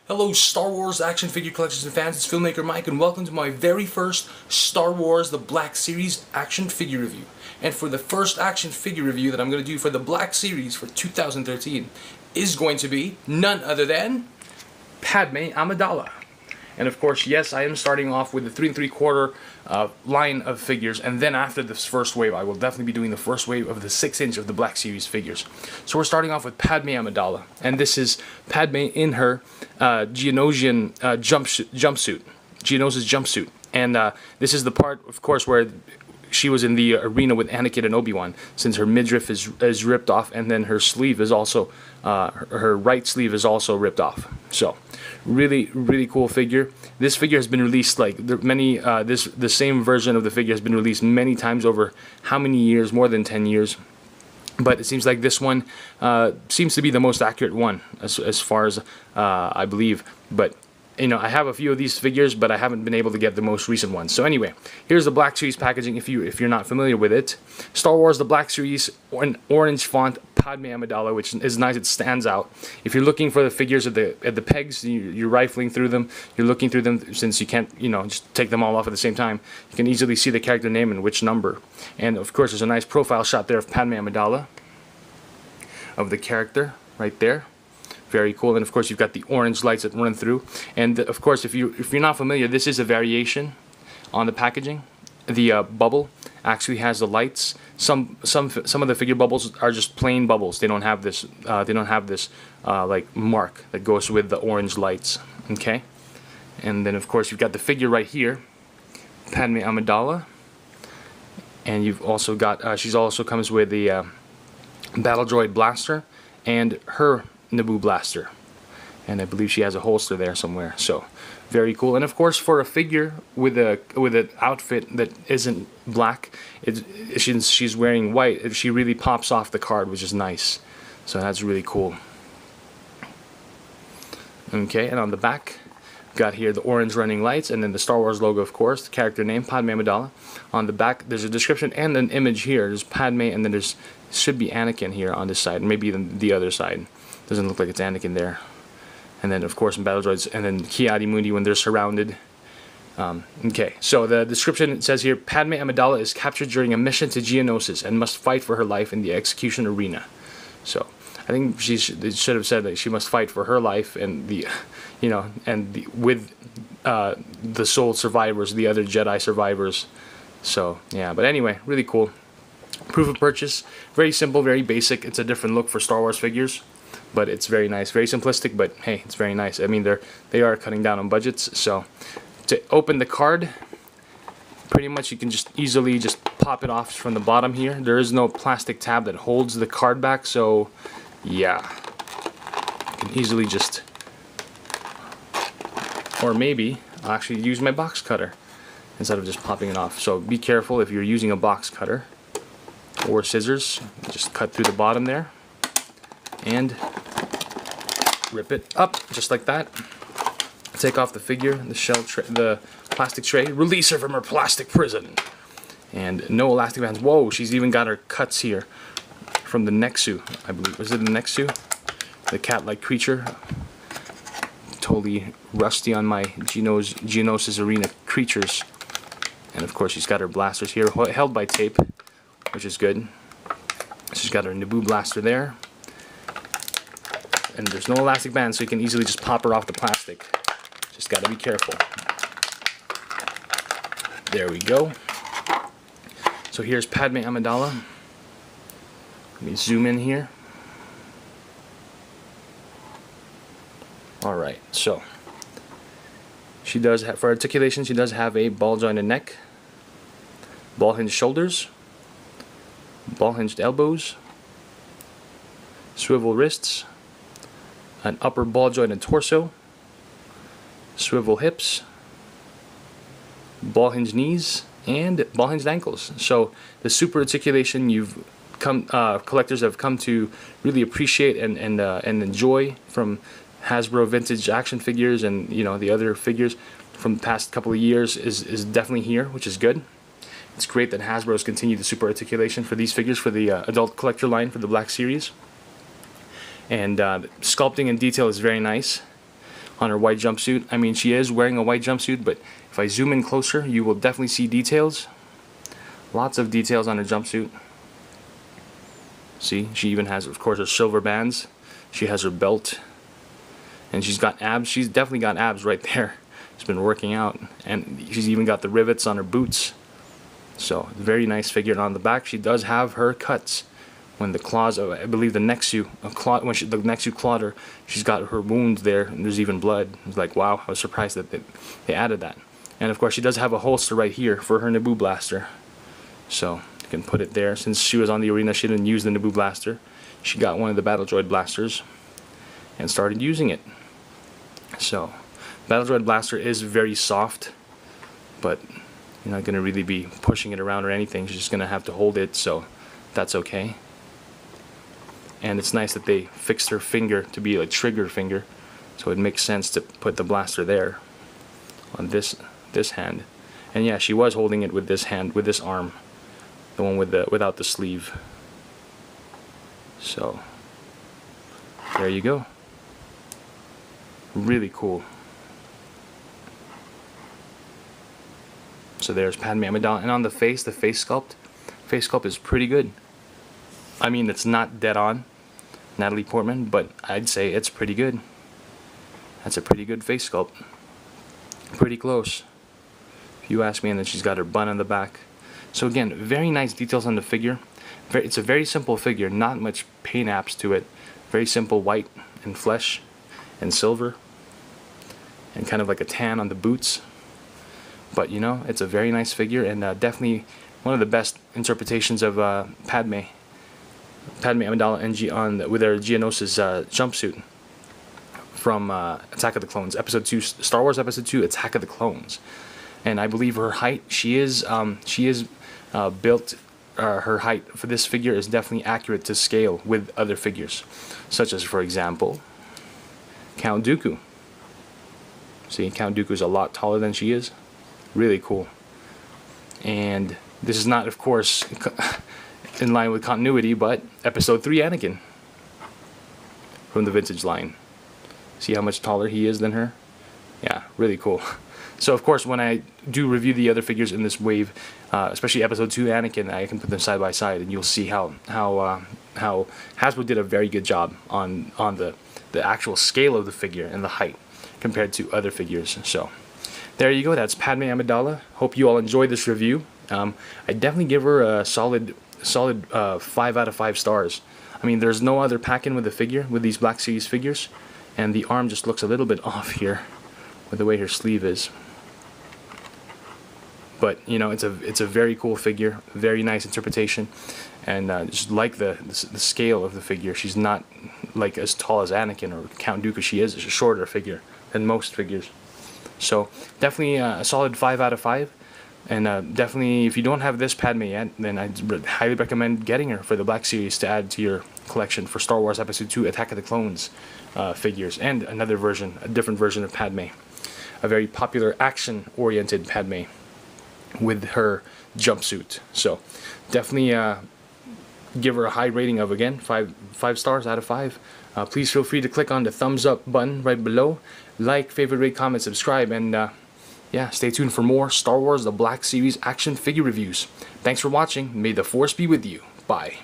Hello Star Wars action figure collectors and fans, it's filmmaker Mike and welcome to my very first Star Wars The Black Series action figure review. And for the first action figure review that I'm going to do for the Black Series for 2013 is going to be none other than Padme Amidala. And of course, yes, I am starting off with the 3 3/4 line of figures, and then after this first wave, I will definitely be doing the first wave of the 6-inch of the Black Series figures. So we're starting off with Padme Amidala, and this is Padme in her Geonosian jumpsuit, Geonosis jumpsuit, and this is the part, of course, where she was in the arena with Anakin and Obi-Wan, since her midriff is ripped off, and then her sleeve is also, her right sleeve is also ripped off. So, really cool figure. This figure has been released like the same version of the figure has been released many times over how many years? More than 10 years. But it seems like this one seems to be the most accurate one as far as I believe. But you know, I have a few of these figures, but I haven't been able to get the most recent ones. So anyway, here's the Black Series packaging if you're not familiar with it. Star Wars The Black Series, an orange font, Padme Amidala, which is nice, it stands out. If you're looking for the figures at the pegs, you're rifling through them, you're looking through them, since you can't, you know, just take them all off at the same time. You can easily see the character name and which number. And of course, there's a nice profile shot there of Padme Amidala, of the character right there. Very cool. And of course, you've got the orange lights that run through. And of course, if you're not familiar, this is a variation on the packaging. The bubble actually has the lights. Some of the figure bubbles are just plain bubbles. They don't have this. Like mark that goes with the orange lights. Okay. And then of course, you've got the figure right here, Padme Amidala. And you've also got. She's also comes with the battle droid blaster and her Naboo blaster, and I believe she has a holster there somewhere. So very cool. And of course, for a figure with an outfit that isn't black, she's wearing white, she really pops off the card, which is nice. So that's really cool. Okay, and on the back, got here the orange running lights, and then the Star Wars logo, of course, the character name, Padme Amidala. On the back, there's a description and an image here. There's Padme, and then there's should be Anakin here on this side, maybe the other side. Doesn't look like it's Anakin there. And then, of course, in Battle Droids, and then Ki-Adi-Mundi when they're surrounded. Okay, so the description says here, Padme Amidala is captured during a mission to Geonosis and must fight for her life in the execution arena. So, I think it should have said that she must fight for her life and with the soul survivors, the other Jedi survivors. So, yeah, but anyway, really cool. Proof of purchase, very simple, very basic. It's a different look for Star Wars figures, but it's very nice, very simplistic, but hey, it's very nice. I mean, they are cutting down on budgets. So to open the card, pretty much you can just easily just pop it off from the bottom here. There is no plastic tab that holds the card back, so yeah, you can easily just, or maybe I'll actually use my box cutter instead of just popping it off. So be careful if you're using a box cutter or scissors. Just cut through the bottom there and rip it up just like that. Take off the figure, the plastic tray, release her from her plastic prison, and no elastic bands. Whoa, she's even got her cuts here from the Nexu, I believe. Was it the Nexu? The cat-like creature. Totally rusty on my Geonosis arena creatures. And of course, she's got her blasters here, held by tape, which is good. She's got her Naboo blaster there. And there's no elastic band, so you can easily just pop her off the plastic. Just gotta be careful. There we go. So here's Padme Amidala. Let me zoom in here. Alright, so she does have, for articulation, she does have a ball jointed neck, ball hinged shoulders, ball hinged elbows, swivel wrists, an upper ball jointed torso, swivel hips, ball hinged knees, and ball hinged ankles. So the super articulation collectors have come to really appreciate and enjoy from Hasbro vintage action figures, and the other figures from the past couple of years is definitely here, which is good. It's great that Hasbro has continued the super articulation for these figures for the adult collector line for the Black Series. And sculpting and detail is very nice. on her white jumpsuit. I mean, she is wearing a white jumpsuit, but if I zoom in closer, you will definitely see details. Lots of details on her jumpsuit. See, she even has, of course, her silver bands. She has her belt. And she's got abs. She's definitely got abs right there. She's been working out. And she's even got the rivets on her boots. So, very nice figure. And on the back, she does have her cuts. When the claws, I believe the Nexu, the Nexu clawed her, she's got her wounds there, and there's even blood. It's like, wow, I was surprised that they added that. And of course, she does have a holster right here for her Naboo blaster. So, you can put it there. Since she was on the arena, she didn't use the Naboo blaster. She got one of the Battle Droid blasters and started using it. So, Battle Droid blaster is very soft, but you're not going to really be pushing it around or anything. She's just going to have to hold it, so that's okay. And it's nice that they fixed her finger to be a trigger finger, so it makes sense to put the blaster there on this hand. And yeah, she was holding it with this hand, with this arm, the one with without the sleeve. So there you go. Really cool. So there's Padme Amidala, and on the face sculpt is pretty good. I mean, it's not dead on Natalie Portman, but I'd say it's pretty good. That's a pretty good face sculpt. Pretty close, if you ask me. And then she's got her bun on the back. So again, very nice details on the figure. It's a very simple figure, not much paint apps to it. Very simple white and flesh and silver, and kind of like a tan on the boots. But you know, it's a very nice figure, and definitely one of the best interpretations of Padme Amidala and with her Geonosis jumpsuit from Attack of the Clones, Episode 2, Star Wars Episode 2, Attack of the Clones. And I believe her height, she is built. Her height for this figure is definitely accurate to scale with other figures, such as, for example, Count Dooku. See, Count Dooku is a lot taller than she is. Really cool. And this is not, of course, in line with continuity, but Episode 3 Anakin from the vintage line. See how much taller he is than her? Yeah, really cool. So of course, when I do review the other figures in this wave, especially Episode 2 Anakin, I can put them side by side, and you'll see how Hasbro did a very good job on the actual scale of the figure and the height compared to other figures. So there you go. That's Padme Amidala. Hope you all enjoyed this review. I definitely give her a solid 5 out of 5 stars. I mean, there's no other pack-in with the figure, with these Black Series figures, and the arm just looks a little bit off here with the way her sleeve is. But you know, it's a very cool figure, very nice interpretation, and just like the scale of the figure. She's not like as tall as Anakin or Count Dooku. She is a shorter figure than most figures. So definitely a solid 5 out of 5. And definitely, if you don't have this Padme yet, then I'd highly recommend getting her for the Black Series to add to your collection for Star Wars Episode 2 Attack of the Clones figures, and another version, a different version of Padme, a very popular action-oriented Padme with her jumpsuit. So definitely give her a high rating of, again, 5 stars out of 5. Please feel free to click on the thumbs up button right below, like, favorite, rate, comment, subscribe, and yeah, stay tuned for more Star Wars The Black Series action figure reviews. Thanks for watching. May the Force be with you. Bye.